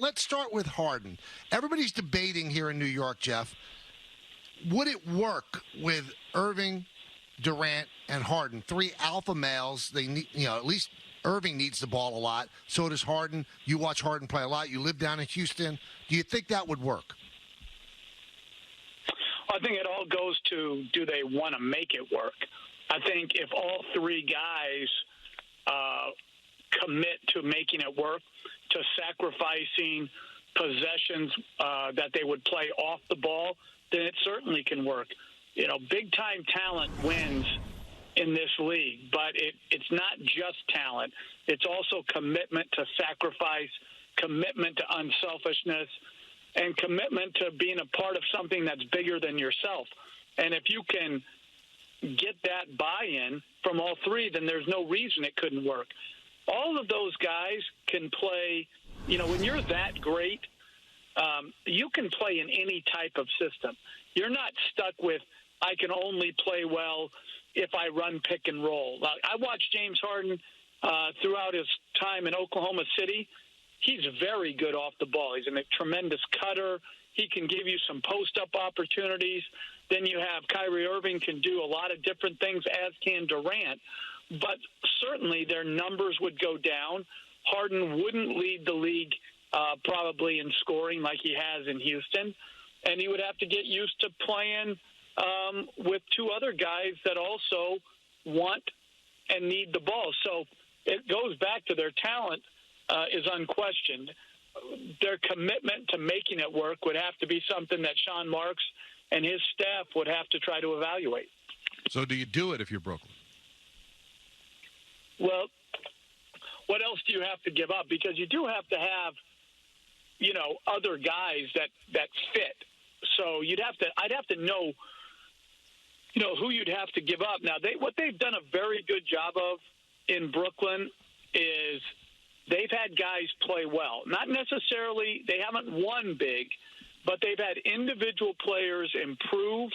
let's start with Harden. Everybody's debating here in New York, Jeff. Would it work with Irving, Durant, and Harden? Three alpha males. They need, at least Irving needs the ball a lot. So does Harden. You watch Harden play a lot. You live down in Houston. Do you think that would work? I think it all goes to, do they want to make it work? I think if all three guys commit to making it work, to sacrificing possessions that they would play off the ball, then it certainly can work. Big-time talent wins in this league, but it's not just talent. It's also commitment to sacrifice, commitment to unselfishness, and commitment to being a part of something that's bigger than yourself. And if you can get that buy-in from all three, then there's no reason it couldn't work. All of those guys can play. When you're that great, you can play in any type of system. You're not stuck with, I can only play well if I run pick and roll. I watched James Harden throughout his time in Oklahoma City. He's very good off the ball. He's a tremendous cutter. He can give you some post-up opportunities. Then you have Kyrie Irving can do a lot of different things, as can Durant. But certainly their numbers would go down. Harden wouldn't lead the league probably in scoring like he has in Houston. And he would have to get used to playing with two other guys that also want and need the ball. So it goes back to their talent is unquestioned. Their commitment to making it work would have to be something that Sean Marks and his staff would have to try to evaluate. So do you do it if you're Brooklyn? Well, what else do you have to give up? Because you do have to have, other guys that fit. So I'd have to know, who you'd have to give up. Now, what they've done a very good job of in Brooklyn is they've had guys play well. Not necessarily, they haven't won big, but they've had individual players improve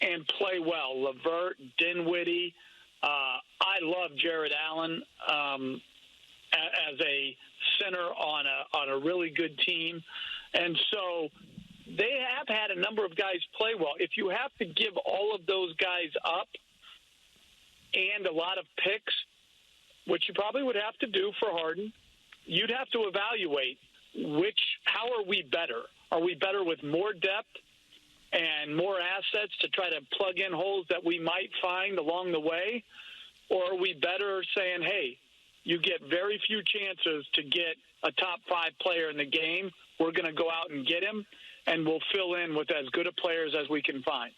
and play well. LeVert, Dinwiddie. I love Jared Allen as a center on a really good team. And so they have had a number of guys play well. If you have to give all of those guys up and a lot of picks, which you probably would have to do for Harden, you'd have to evaluate how are we better? Are we better with more depth and more assets to try to plug in holes that we might find along the way? Or are we better saying, hey, you get very few chances to get a top 5 player in the game. We're going to go out and get him, and we'll fill in with as good a players as we can find.